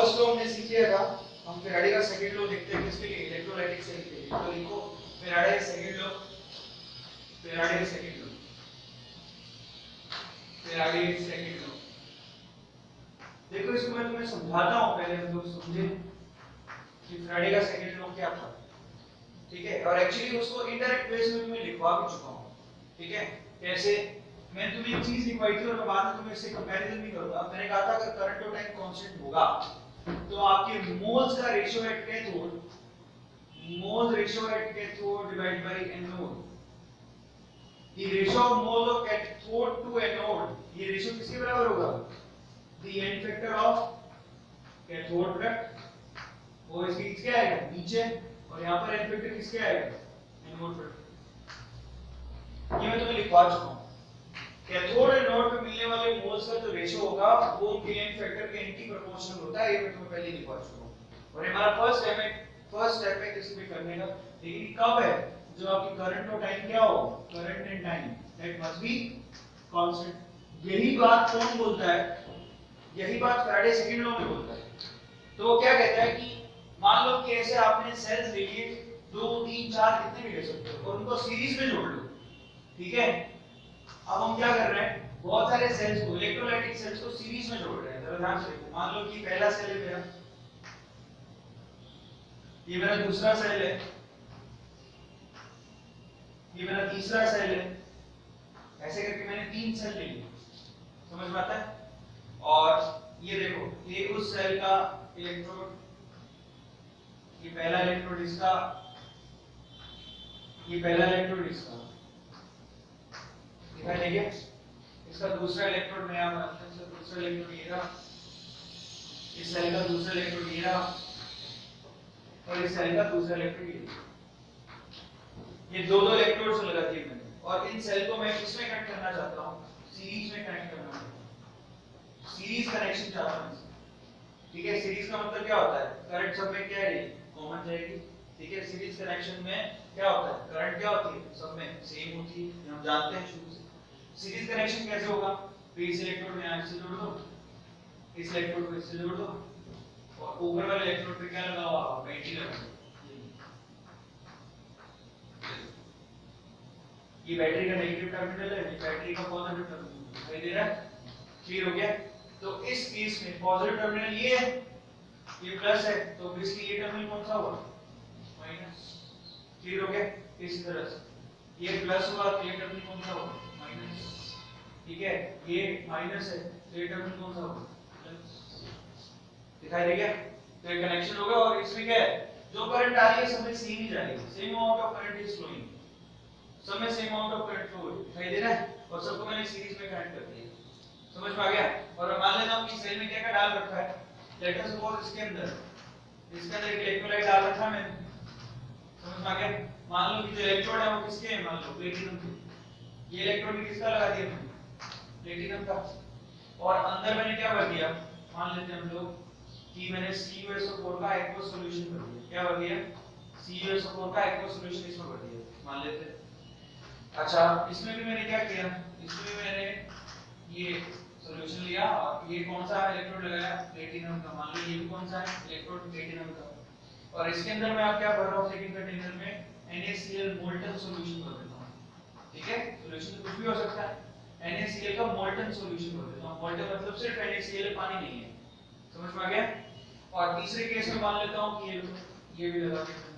First law हमने सीख लिया था। हम फैराडे का सेकंड लॉ देखते हैं किसके लिए, इलेक्ट्रोलाइटिक सेल के लिए। तो लिखो Faraday second law, Faraday second law, Faraday second law. देखो इसको मैं तुम्हें समझाता हूं, पहले हम लोग समझे कि फैराडे का सेकंड लॉ क्या था, ठीक है। और एक्चुअली उसको इनडायरेक्ट वे में तुम्हें लिखवा भी चुका हूं, ठीक है। कैसे, मैंने तुम्हें एक चीज लिखवाई थी और बाद में तुम्हें इससे कंपैरिजन भी करूंगा। मैंने कहा था अगर करंट और टाइम कांस्टेंट होगा तो आपके मोल्स का ratio at cathode, mole ratio at cathode divide by anode, the ratio of mole of cathode to anode, ये रेशियो किसके बराबर होगा, the n factor of cathode product, वो इसके क्या आएगा नीचे, और यहां पर एन फैक्टर किसके आएगा, एनोड प्रोडक्ट। ये मैं तुम्हें लिखवा चुका हूं। कैथोड और एनोड पे मिलने वाले मोल्स का जो रेशियो होगा वो उनके एन फैक्टर के एंटी प्रोपोर्शनल होता है, ये मैं तुम्हें पहले लिखवा चुका हूं। और ये हमारा फर्स्ट स्टेप है किसी भी करने का। लेकिन कब है, जो आपकी करंट और टाइम क्या हो, current and time that must be constant. यही बात कौन बोलता है, यही बात फैराडे सेकंड लॉ में बोलता है। तो वो क्या कहता है कि मान लो कि ऐसे आपने सेल्स ले लिए 2 3 4 कितने भी ले सकते हो और उनको सीरीज में जोड़ लो, ठीक है। अब हम क्या कर रहे हैं, बहुत सारे सेल्स को, इलेक्ट्रोलाइटिक सेल्स को सीरीज में जोड़ रहे हैं। जरा ध्यान से देखो, मान लो कि पहला सेल है मेरा, ये मेरा दूसरा सेल है, ये मेरा तीसरा सेल है, ऐसे करके मैंने 3 सेल ले लिए, समझ में आता है। और ये देखो, ये उस सेल का इलेक्ट्रोड, ये पहला इलेक्ट्रोड इसका, ये पहला इलेक्ट्रोड इसका, दिखाई देगा। इसका दूसरा इलेक्ट्रोड नया बना, इसका दूसरा इलेक्ट्रोड ये रहा, इस सेल का दूसरा इलेक्ट्रोड ये रहा, और इस सेल का दूसरा इलेक्ट्रोड ये रहा। ये दो इलेक्ट्रोड्स लगा दिए मैंने, और इन सेल को मैं किसमें कनेक्ट करना चाहता हूं, सीरीज में कनेक्ट करना चाहता हूं, सीरीज कनेक्शन चाहता हूं, ठीक है। सीरीज का मतलब क्या होता है, करंट सब में क्या है, कॉमन जाएगी, ठीक है। सीरीज कनेक्शन में क्या होता है, करंट क्या होती है, सब में सेम होती है, हम जानते हैं शुरू से। सीरीज कनेक्शन कैसे होगा, तो इस इलेक्ट्रोड में यहां से जोड़ दो, इस इलेक्ट्रोड को इससे जोड़ दो, और ऊपर वाले इलेक्ट्रोड पे क्या लगा हुआ होगा, बैटरी लगा हुआ। ये बैटरी का नेगेटिव टर्मिनल है, ये बैटरी का पॉजिटिव टर्मिनल दिखाई दे रहा है, क्लियर हो गया। तो इस केस में पॉजिटिव टर्मिनल ये है, ये प्लस है, तो इसलिए ये टर्मिनल कौन सा होगा, माइनस, क्लियर हो गया। इस तरह से ये प्लस हुआ तो ये टर्मिनल कौन सा होगा, माइनस, ठीक है। ये माइनस है तो ये टर्मिनल कौन सा होगा, प्लस, दिखाई दे गया। तो ये कनेक्शन होगा, और इसमें क्या है, जो करंट आ रही है सब में सेम ही जाएगी, same amount of current is flowing, सब में same amount of current flow दिखाई दे रहा है, और सबको मैंने सीरीज में कनेक्ट कर दिया, समझ में आ गया। और मान लेता हूं कि सेल में क्या क्या डाल रखा है, लेट अस सपोज इसके अंदर एक इलेक्ट्रोलाइट डाल रखा मैंने, समझ में आ गया। मान लो कि जो इलेक्ट्रोड है वो किसके हैं, मान लो प्लेटिनम के, ये इलेक्ट्रोड किसका लगा दिया मैंने, प्लेटिनम का। और अंदर मैंने क्या भर दिया, मान लेते हैं हम लोग कि मैंने CuSO4 का एक्वस सॉल्यूशन भर दिया, क्या भर दिया, CuSO4 का एक्वस सॉल्यूशन इसमें भर दिया, मान लेते हैं। अच्छा, इसमें भी मैंने क्या किया, इसमें भी मैंने ये सॉल्यूशन लिया, और ये कौन सा इलेक्ट्रोड लगाया, प्लेटिनम का, मान लो ये भी कौन सा है, इलेक्ट्रोड प्लेटिनम का। और इसके अंदर मैं आप क्या भर रहा हूं, सेकंड कंटेनर में NaCl मोल्टन सॉल्यूशन भर देता हूं, ठीक है। सॉल्यूशन कुछ भी हो सकता है, NaCl का मोल्टन सॉल्यूशन भर देता हूं। मोल्टन मतलब सिर्फ NaCl, पानी नहीं है, समझ में आ गया। और तीसरे केस में मान लेता हूं कि ये भी लगा देता हूं।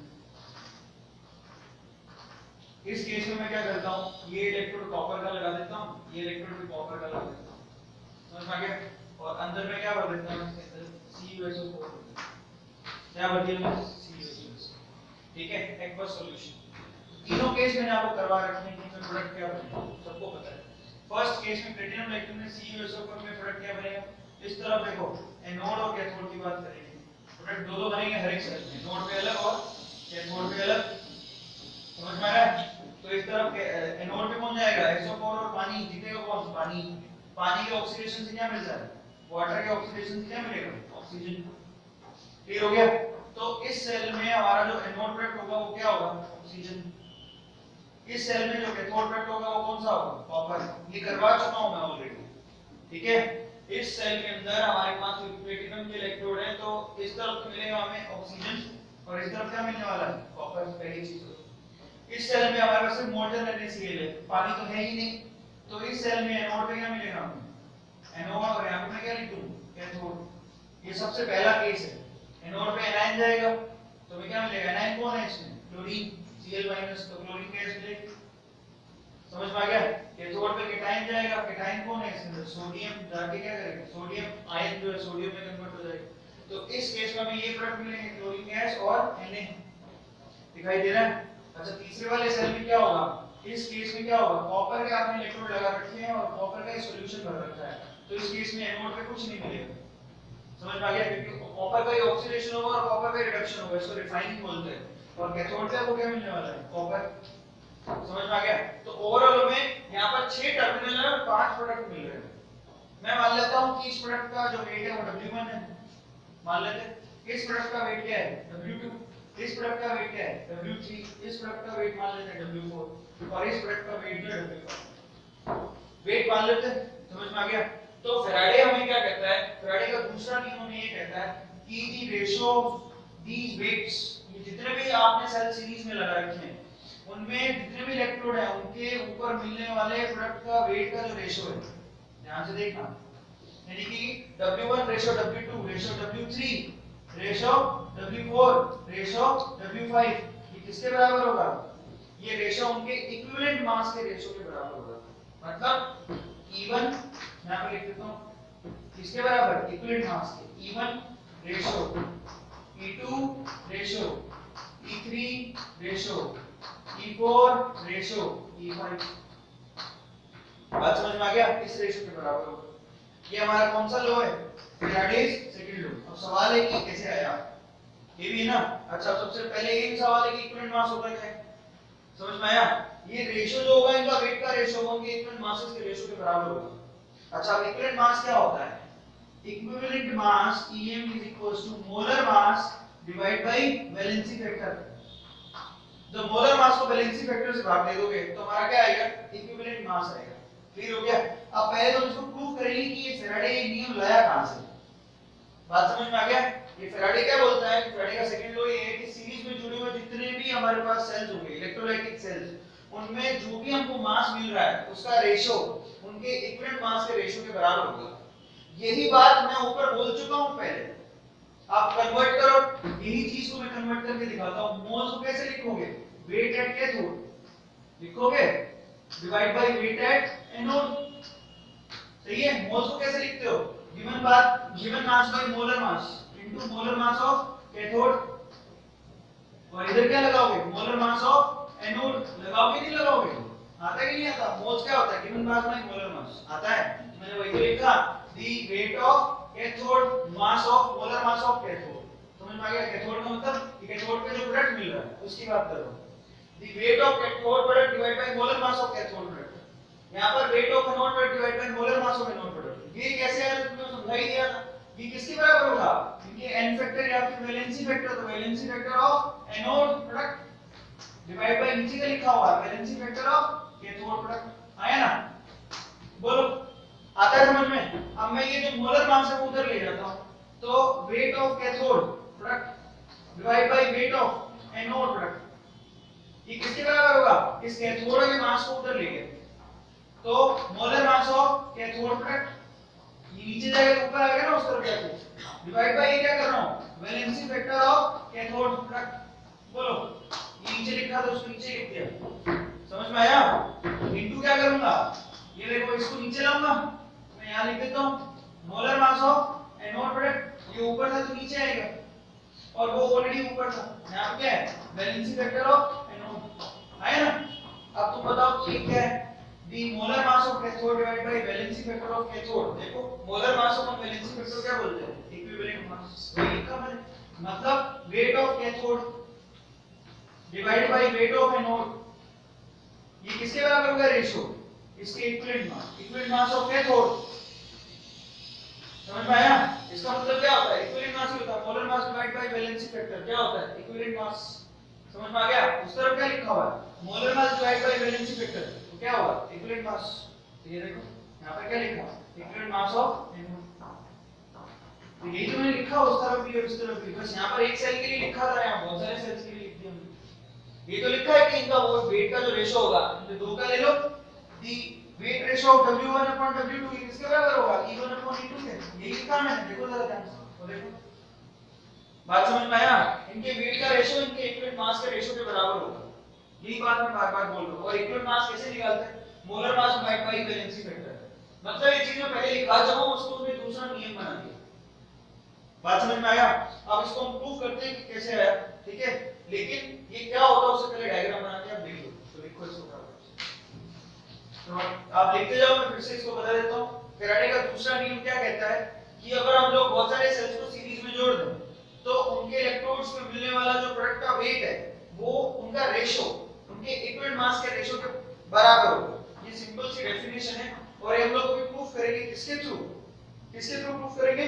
इस केस में मैं क्या करता हूं, ये इलेक्ट्रोड कॉपर का लगा देता हूं, ये इलेक्ट्रोड भी कॉपर का लगा देता हूं, समझ में आ गया। और अंदर में क्या भर देता हूं, इसके अंदर CuSO4, क्या भर दिया, CuSO4, ठीक है, एक्वस सॉल्यूशन। तीनों केस मैंने आपको करवा रखने की, मैं प्रोडक्ट क्या बनेगा सबको पता है। फर्स्ट केस में प्लेटिनम इलेक्ट्रोड में CuSO4 में प्रोडक्ट क्या बनेगा, इस तरफ देखो, एनोड और कैथोड की बात करेंगे, प्रोडक्ट दो बनेंगे हर एक सेल में, एनोड पे अलग और कैथोड पे अलग, समझ में आ रहा है। तो इस तरफ एनोड पे कौन जाएगा, SO4 और पानी, जीतेगा कौन, पानी। पानी के ऑक्सीडेशन से क्या मिलता है, वाटर के ऑक्सीडेशन से क्या मिलेगा, ऑक्सीजन, क्लियर हो गया। तो इस सेल में हमारा जो एनोड प्रोडक्ट होगा वो क्या होगा, ऑक्सीजन। इस सेल में जो कैथोड प्रोडक्ट होगा वो कौन सा होगा, कॉपर। ये करवा चुका हूं मैं ऑलरेडी, ठीक है। इस सेल के अंदर हमारे पास प्लेटिनम के इलेक्ट्रोड है, तो इस तरफ तो मिलेगा हमें ऑक्सीजन और इस तरफ क्या मिलने वाला है, कॉपर। पहली चीज इस सेल में हमारे पास सिर्फ मोल्टन NaCl है, पानी तो है ही नहीं, तो इस सेल में एनोड पे क्या मिलेगा हमें, एनोड, और यहां पे मैं क्या लिख दूं, कैथोड। ये सबसे पहला केस है, एनोड पे एनायन जाएगा तो हमें क्या मिलेगा, एनायन कौन है इसमें, क्लोरीन, Cl-, तो क्लोरीन गैस मिलेगी। समझ में आ गया। कैथोड पे केटाइन जाएगा, केटाइन कौन है इसके अंदर, सोडियम, जाके क्या करेगा, सोडियम आयन जो है सोडियम में कन्वर्ट हो जाएगा। तो इस केस में हमें ये प्रोडक्ट मिलेंगे, क्लोरीन गैस और Na। दिखाई दे रहा है। अच्छा, तीसरे वाले सेल में क्या होगा, इस केस में क्या होगा, कॉपर के आपने इलेक्ट्रोड लगा रखे हैं और कॉपर का सॉल्यूशन भर रखा है, तो इस केस में एनोड पे कुछ नहीं मिलेगा। समझ में आ गया, क्योंकि कॉपर का ही ऑक्सीडेशन होगा और कॉपर का रिडक्शन होगा, इसको रिफाइनिंग बोलते हैं। और कैथोड पे वो क्या मिलने वाला है, कॉपर। समझ में आ गया। तो ओवरऑल में यहाँ पर 6 टर्मिनल है और 5 प्रोडक्ट मिल रहे हैं। मैं मान लेता हूँ कि इस प्रोडक्ट का जो वेट है वो W1 है, मान लेते हैं। इस प्रोडक्ट का वेट क्या है, W2। इस प्रोडक्ट का वेट क्या है, W3। इस प्रोडक्ट का वेट मान लेते हैं W4 और इस प्रोडक्ट का वेट जो है W5। वेट मान लेते हैं। समझ में आ गया। तो फैराडे हमें क्या कहता है, फैराडे का दूसरा नियम हमें ये कहता है कि the ratio of these weights, ये जितने भी आपने सेल सीरीज में लगा रखे हैं उनमें जितने भी इलेक्ट्रोड हैं उनके ऊपर मिलने वाले प्रोडक्ट का वेट का जो रेशियो है, ध्यान से देखना, यानी कि W1 ratio W2 ratio W3 ratio W4 ratio W5, ये किसके बराबर होगा, ये रेशियो उनके इक्विवेलेंट मास के रेशियो के बराबर होगा। मतलब E1 मैं यहां पे लिख देता हूं, किसके बराबर, इक्विवेलेंट मास के। E1 ratio E2 ratio E3 ratio E4 ratio E5। बात समझ में आ गया, इस रेशियो के बराबर होगा। ये हमारा कौन सा लॉ है, फैराडेज सेकंड लॉ। अब सवाल है कि कैसे आया, ये भी ना। अच्छा, सबसे पहले ये सवाल है कि इक्विवेलेंट मास होता क्या है, समझ में आया। ये रेशियो जो होगा इनका वेट का रेशियो होगा, उनके इक्विवेलेंट मासेस के रेशियो के बराबर होगा। अच्छा, अब इक्विवेलेंट मास क्या होता है, equivalent mass Em molar mass divide by valency factor. जब मोलर मास को वैलेंसी फैक्टर से भाग दे दोगे तो हमारा क्या आएगा, इक्विवेलेंट मास आएगा। क्लियर हो गया। अब पहले तो इसको प्रूव करेंगे कि ये फैराडे नियम लाया कहां से, बात समझ में आ गया। ये फैराडे क्या बोलता है, फैराडे का सेकंड लॉ ये है कि सीरीज में जुड़े हुए जितने भी हमारे पास सेल्स होंगे, इलेक्ट्रोलाइटिक सेल्स, उनमें जो भी हमको मास मिल रहा है उसका रेशियो उनके इक्विवेलेंट मास के रेशियो के बराबर होगा। यही बात मैं ऊपर बोल चुका हूं पहले, आप कन्वर्ट करो, यही चीज को मैं कन्वर्ट करके दिखाता हूं। मोल्स को कैसे लिखोगे, वेट एट कैथोड लिखोगे divide by weight at anode. सही है। मोल्स को कैसे लिखते हो, गिवन बात, given mass by molar mass into molar mass of cathode, और इधर क्या लगाओगे, मोलर मास ऑफ एनोड लगाओगे, नहीं लगाओगे, आता है कि नहीं आता। मोल्स क्या होता है, given mass by molar mass आता है, मैंने वही तो लिखा, the weight of cathode mass of molar mass of cathode. समझ में आ गया। कैथोड का मतलब कैथोड पे जो प्रोडक्ट मिल रहा है उसकी बात कर रहा हूं, the weight of cathode product divide by molar mass of cathode product. यहां पर weight of anode product divide by molar mass of anode product. ये कैसे है, तुमने समझा ही दिया था। ये किसके बराबर होगा, ये n फैक्टर या फिर वैलेंसी फैक्टर, तो valency factor of anode product divide by नीचे का लिखा हुआ है valency factor of cathode product. आया ना, बोलो आता है समझ में। अब मैं ये जो मोलर मास है वो उधर ले जाता हूं, तो weight of cathode product divide by weight of anode product, ये किसके बराबर होगा, इस कैथोड के मास को उधर ले गए तो molar mass of cathode product, ये नीचे जाएगा ऊपर आएगा ना उस तरफ जाके, डिवाइड बाय ये क्या कर रहा हूं, valency factor of cathode product. बोलो, ये नीचे लिखा था उसको नीचे लिख दिया, समझ में आया। इनटू क्या करूंगा, ये देखो इसको नीचे लाऊंगा, मैं यहां लिख देता हूं molar mass of anode product, ये ऊपर था तो नीचे आएगा और वो ऑलरेडी ऊपर था, यहां पे क्या है वैलेंसी फैक्टर ऑफ एनोड। आया ना। अब तुम बताओ कि क्या है, the molar mass of cathode divide bye valency factor of cathode. देखो मोलर मास और वैलेंसी फैक्टर क्या बोलते हैं, इक्विवेलेंट मास। वही लिखा मैंने, मतलब weight of cathode divide by weight of anode, ये किसके बराबर होगा, रेशियो इसके equivalent mass, equivalent mass of cathode. समझ में आया। इसका मतलब क्या होता है, इक्विवेलेंट मास ही होता है, molar mass divide by valency factor क्या होता है, इक्विवेलेंट मास। समझ में आ गया। उस तरफ क्या लिखा हुआ है, molar mass divide by valency factor, तो क्या होगा, इक्विवेलेंट मास। तो ये देखो यहां पर क्या लिखा है, इक्विवेलेंट मास ऑफ तो यही तो मैंने लिखा उस तरफ भी और इस तरफ भी, बस यहाँ पर एक सेल के लिए लिखा था, यहाँ बहुत सारे सेल्स के लिए लिख दिया हमने। ये तो लिखा है कि इनका वो वेट का जो रेशो होगा, तो दो का ले लो, the weight ratio of W1 upon W2 ये किसके बराबर होगा, E1 upon E2 के, यही लिखा मैंने, देखो जरा ध्यान से, और देखो बात समझ में आया, इनके वेट का रेशो इनके इक्विवेलेंट मास के रेशो के बराबर होगा, यही बात मैं बार बार बोल रहा हूँ। और इक्विवेलेंट मास कैसे निकालते हैं, molar mass divide by valency factor, मतलब ये चीज मैं पहले लिखा जब हम उसको उसमें दूसरा नियम बना दिया, बात समझ में आया। अब इसको हम प्रूव करते हैं कि कैसे आया, ठीक है, लेकिन ये क्या होता है उससे पहले डायग्राम बना के आप देख लो, तो लिखो इसको, तो आप लिखते जाओ, मैं फिर से इसको बता देता हूँ। फैराडे का दूसरा नियम क्या कहता है कि अगर हम लोग बहुत सारे सेल्स को सीरीज में जोड़ दें तो उनके इलेक्ट्रोड्स में मिलने वाला जो प्रोडक्ट का वेट है वो उनका रेशो उनके इक्विवेलेंट मास के रेशो के बराबर होगा। ये सिंपल सी डेफिनेशन है और ये हम लोग भी प्रूफ करेंगे किसके थ्रू प्रूफ करेंगे,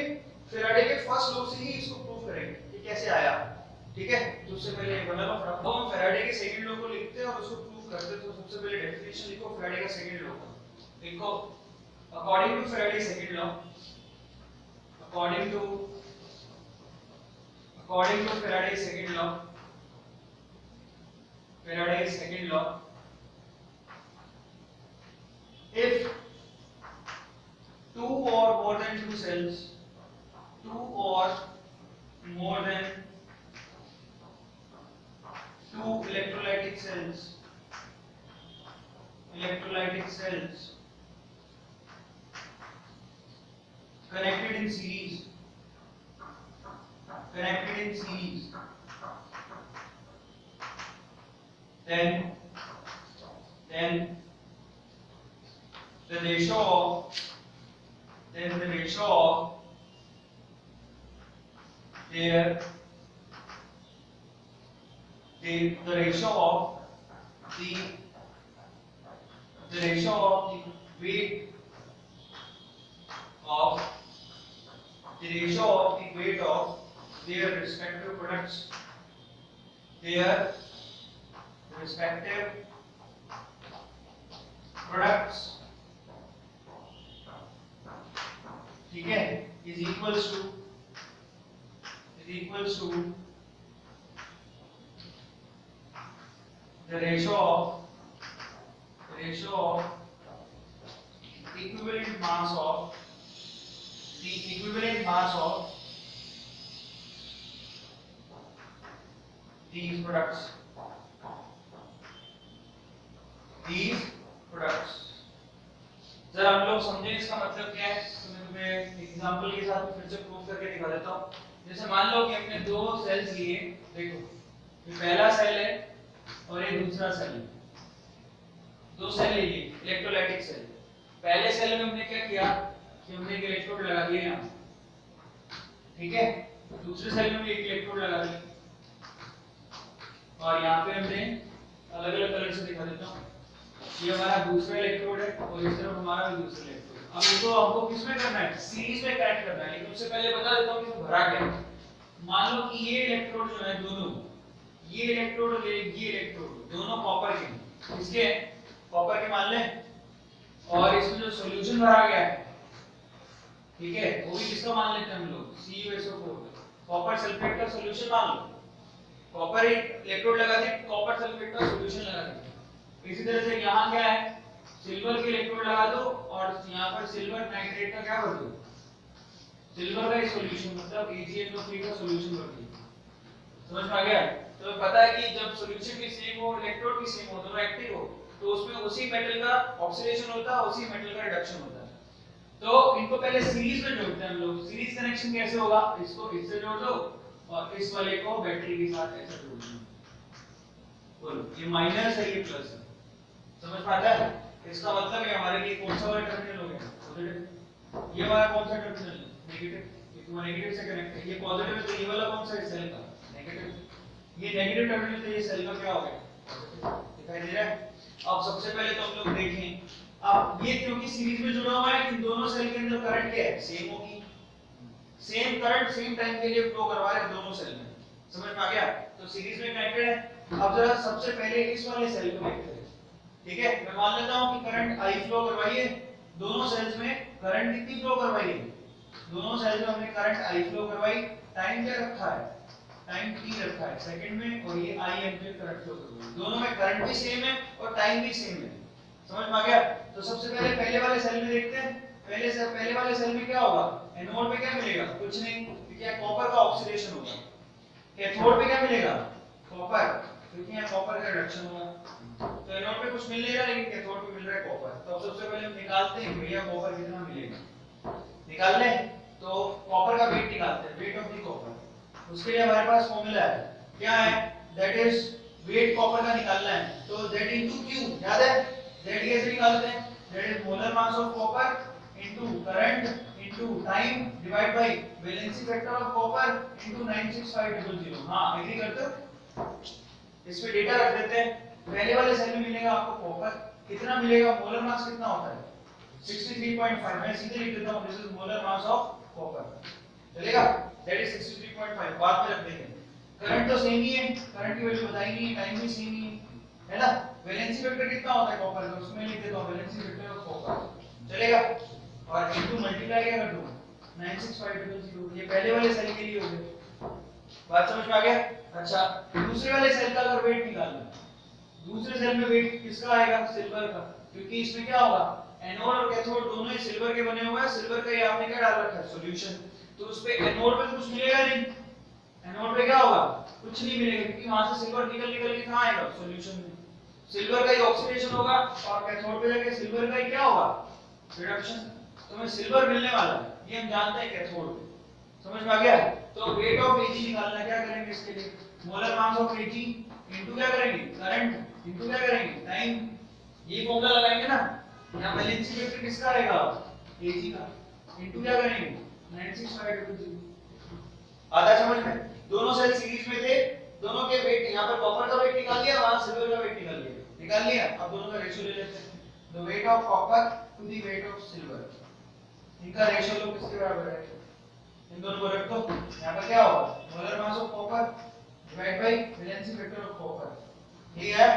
फैराडे के फर्स्ट लॉ से ही इसको प्रूफ करेंगे कि कैसे आया, ठीक है। तो उससे पहले बना लो फटाफट, हम फैराडे के सेकंड लॉ को लिखते हैं और उसको प्रूफ करते हैं। तो सबसे पहले डेफिनेशन लिखो फैराडे का सेकंड लॉ, लिखो according to Faraday second law, according to Faraday's second law, Faraday's second law, if two or more than two cells, two or more than two electrolytic cells connected in series, then the ratio of their the ratio of the weight of their respective products, ठीक है, is equals to the ratio of equivalent mass of these products. जरा हम लोग समझे इसका मतलब क्या है, तो मैं तुम्हें एग्जांपल के साथ फिर से प्रूव करके दिखा देता हूँ। जैसे मान लो कि हमने दो सेल्स लिए, देखो ये पहला सेल है और ये दूसरा सेल है, दो सेल लिए इलेक्ट्रोलाइटिक सेल। पहले सेल में हमने क्या किया कि हमने एक इलेक्ट्रोड लगा दिया यहाँ, ठीक है, दूसरे सेल में भी एक इलेक्ट्रोड लगा दिया और यहाँ पे हमने अलग अलग कलर से दिखा देता हूँ, ये हमारा दूसरा इलेक्ट्रोड है और इस तरफ हमारा भी दूसरा इलेक्ट्रोड। अब इसको हमको किसमें करना है, सीरीज में कनेक्ट करना है, लेकिन उससे पहले बता देता हूँ कि इसमें भरा क्या है। मान लो कि ये इलेक्ट्रोड जो है दोनों, ये इलेक्ट्रोड और ये इलेक्ट्रोड दोनों कॉपर के, इसके कॉपर के मान लें, और इसमें जो सॉल्यूशन भरा गया है, ठीक है, वो भी किसका मान लेते हैं हम लोग, CuSO4, कॉपर सल्फेट का सॉल्यूशन मान लो। कॉपर इलेक्ट्रोड लगा दिया, कॉपर सल्फेट का सॉल्यूशन लगा दिया। इसी तरह से यहाँ क्या है, सिल्वर के इलेक्ट्रोड लगा दो और यहाँ पर सिल्वर नाइट्रेट का क्या भर दो, सिल्वर का सॉल्यूशन, मतलब AgNO3 का सॉल्यूशन भर दो। समझ में आ गया? तो पता है कि जब सॉल्यूशन भी सेम हो, इलेक्ट्रोड भी सेम हो, दोनों एक्टिव हो, तो उसमें उसी मेटल का ऑक्सीडेशन होता है, उसी मेटल का रिडक्शन होता है। तो इनको पहले सीरीज में जोड़ते हैं हम लोग। सीरीज कनेक्शन कैसे होगा, इसको इससे जोड़ दो और इस वाले को बैटरी के साथ ऐसे जोड़ दो। बोलो, ये माइनस है, ये प्लस है, समझ में आता है? इसका मतलब है हमारे लिए कौन सा वाला टर्मिनल हो गया, पॉजिटिव। ये वाला कौन सा टर्मिनल है, नेगेटिव, ये तो नेगेटिव से कनेक्ट है। ये पॉजिटिव है तो ये वाला कौन सा है, सेल का नेगेटिव। ये नेगेटिव टर्मिनल तो ये सेल का क्या हो गया, दिखाई दे रहा है? अब सबसे पहले तो हम लोग देखें, अब ये क्योंकि सीरीज में जुड़ा हुआ है, इन दोनों सेल के अंदर करंट क्या है, सेम होगी, सेम करंट सेम टाइम के लिए फ्लो करवा रहे हैं दोनों सेल में। समझ में आ गया? तो सीरीज में कनेक्टेड है। अब जरा सबसे पहले इस वाले सेल को देखते हैं, ठीक है। मैं मान लेता हूं कि करंट I फ्लो करवाइए दोनों सेल्स में करंट कितनी फ्लो करवाई है, दोनों सेल में हमने करंट I फ्लो करवाई, टाइम क्या रखा है, टाइम t रखा है सेकंड में, और ये I एम्पीयर करंट फ्लो करवाई, दोनों में करंट भी सेम है और टाइम भी सेम है। समझ में आ गया? तो सबसे पहले पहले वाले सेल में देखते हैं, पहले वाले सेल में क्या होगा, एनोड पे क्या मिलेगा, कुछ नहीं, क्योंकि यहाँ कॉपर का ऑक्सीडेशन होगा। कैथोड पे क्या मिलेगा, कॉपर, क्योंकि यहाँ कॉपर का रिडक्शन होगा। तो एनोड पे कुछ मिल नहीं रहा, लेकिन कैथोड पे मिल रहा है कॉपर। तो अब सबसे पहले हम निकालते हैं भैया कॉपर कितना मिलेगा, निकाल ले। तो कॉपर का वेट निकालते हैं, वेट ऑफ द कॉपर। उसके लिए हमारे पास फॉर्मूला है, क्या है, दैट इज वेट कॉपर का निकालना है, तो Z इनटू Q, याद है, Z कैसे निकालते हैं, that is molar mass of copper into current into time divide by valency factor of copper into 96500। हां एग्री करते हो? इस पे डेटा रख देते हैं। पहले वाले सेल में मिलेगा आपको कॉपर कितना मिलेगा, मोलर मास कितना होता है 63.5, मैं सीधे लिख देता हूं, this is molar mass of copper, चलेगा, दैट इज 63.5, बाद में रख देंगे। करंट तो सेम ही है, करंट की वैल्यू बताई नहीं है, टाइम भी सेम ही है ना। वैलेंसी वेक्टर कितना होता है कॉपर का, उसमें लिख देता हूं वैलेंसी वेक्टर ऑफ कॉपर, चलेगा, और इनटू मल्टीप्लाई क्या कर दूं 96500, ये पहले वाले सेल के लिए हो गया। बात समझ में आ गया? अच्छा, दूसरे वाले सेल का अगर वेट निकालना, दूसरे सेल में वेट किसका आएगा, सिल्वर का, क्योंकि इसमें क्या होगा, एनोड और कैथोड दोनों ही सिल्वर के बने हुए हैं, सिल्वर का ये आपने क्या डाल रखा है, सॉल्यूशन, तो उस पे एनोड पे कुछ मिलेगा नहीं, एनोड पे क्या होगा, कुछ नहीं मिलेगा, क्योंकि वहां से सिल्वर निकल के कहां आएगा, सॉल्यूशन में, सिल्वर का ही ऑक्सीडेशन होगा, और कैथोड पे जाके सिल्वर का ही क्या होगा, रिडक्शन, तो हमें सिल्वर मिलने वाला है, ये हम जानते हैं कैथोड पे। समझ में आ गया? तो वेट ऑफ Ag निकालना, क्या करेंगे इसके लिए, molar mass of Ag into क्या करेंगे, करंट इनटू क्या करेंगे, टाइम, ये फॉर्मूला लगाएंगे ना, यहां वैलेंसी वेक्टर किसका आएगा, Ag का, इनटू क्या करेंगे 96500। आता समझ में? दोनों सेल सीरीज में थे, दोनों के वेट, यहां पर कॉपर का वेट निकाल लिया, वहां सिल्वर का वेट निकाल लिया, अब दोनों का रेशियो ले लेते हैं, the weight of copper two the weight of silver, इनका रेशियो लो किसके बराबर है, इन दोनों को रख दो, यहां पर क्या होगा, molar mass of copper divide by valency vector of copper, ये है,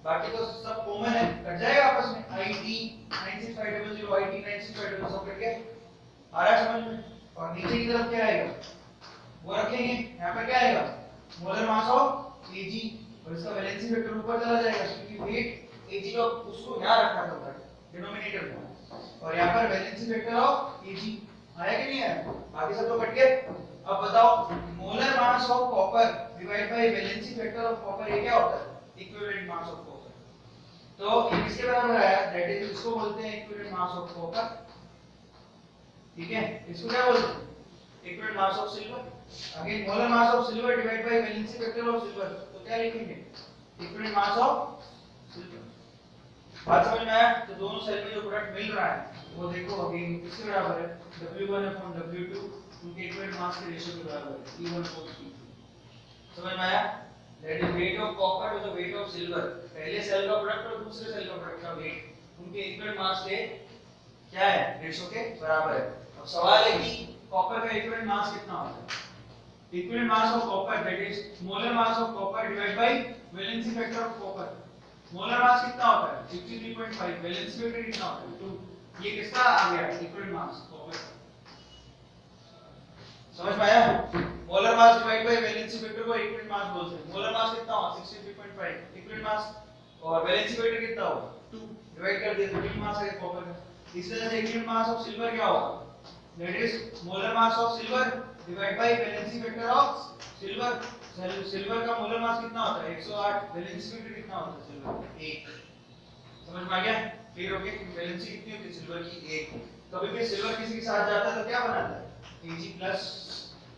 बाकी तो सब कॉमन है, कट जाएगा आपस में, IT 96500 IT 96500 सब कट गया, आ रहा है समझ में? और नीचे की तरफ क्या आएगा, वो रखेंगे, यहां पर क्या आएगा, मोलर मास ऑफ Ag, और इसका वैलेंसी वेक्टर ऊपर चला जाएगा, क्योंकि वेट Ag का उसको यहां रखा था डिनोमिनेटर में, और यहां पर वैलेंसी वेक्टर ऑफ Ag आया कि नहीं आया, बाकी सब तो कट गए। अब बताओ, molar mass of copper divide by valency vector of copper, ये क्या होता है, इक्विवेलेंट मास ऑफ कॉपर, तो ये किसके बराबर आया, दैट इज, इसको बोलते हैं इक्विवेलेंट मास ऑफ कॉपर, ठीक है, इसको क्या बोलते हैं, equivalent mass of silver. Again molar mass of silver divide by valency vector of silver, तो क्या लिखेंगे, इक्विवेलेंट मास ऑफ सिल्वर। बात समझ में आया? तो दोनों सेल में जो प्रोडक्ट मिल रहा है वो देखो, अगेन किसके बराबर है, W1/W2, उनके इक्विवेलेंट मास के रेशियो के बराबर है, E1/E2। समझ में आया? That is weight of copper two the weight of silver, पहले सेल का प्रोडक्ट और दूसरे सेल का प्रोडक्ट का वेट उनके इक्विवेलेंट मास के क्या है, रेशियो के बराबर है। अब सवाल है कि कॉपर का इक्विवेलेंट मास कितना होता है, equivalent mass of copper that is molar mass of copper divide by valency factor of copper, molar mass कितना होता है 63.5, वैलेंसी वेक्टर कितना होता है 2, ये किसका आ गया, इक्विवेलेंट मास कॉपर। समझ में आया? Molar mass divide by valency vector को इक्विवेलेंट मास बोलते हैं, मोलर मास कितना हुआ 63.5, इक्विवेलेंट मास, और वैलेंसी वेक्टर कितना हुआ 2, डिवाइड कर दिया तो इक्विवेलेंट मास है कॉपर का। इस तरह से इक्विवेलेंट मास ऑफ सिल्वर क्या होगा, that is molar mass of silver divide by valency vector of silver. Silver का मोलर मास कितना होता है 108, वैलेंसी वेक्टर कितना होता है सिल्वर का 1। समझ में आ गया? क्लियर हो गया? वैलेंसी कितनी होती है सिल्वर की 1। कभी भी सिल्वर किसी के साथ जाता है तो क्या बनाता है Ag प्लस,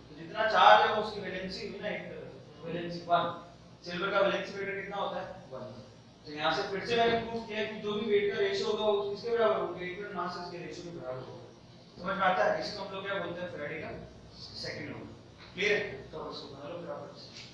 तो जितना चार्ज है उसकी वैलेंसी हुई ना, एक वैलेंसी 1, सिल्वर का वैलेंसी वेक्टर कितना होता है 1। तो यहां से फिर से मैंने प्रूफ किया कि जो भी वेट का रेशियो होगा वो किसके बराबर होगा, इक्विवेलेंट मास के रेशियो के बराबर होगा। समझ में आता है? इसको हम लोग क्या बोलते हैं, फैराडे का सेकंड लॉ। क्लियर है? तो उसको बना लो बराबर से।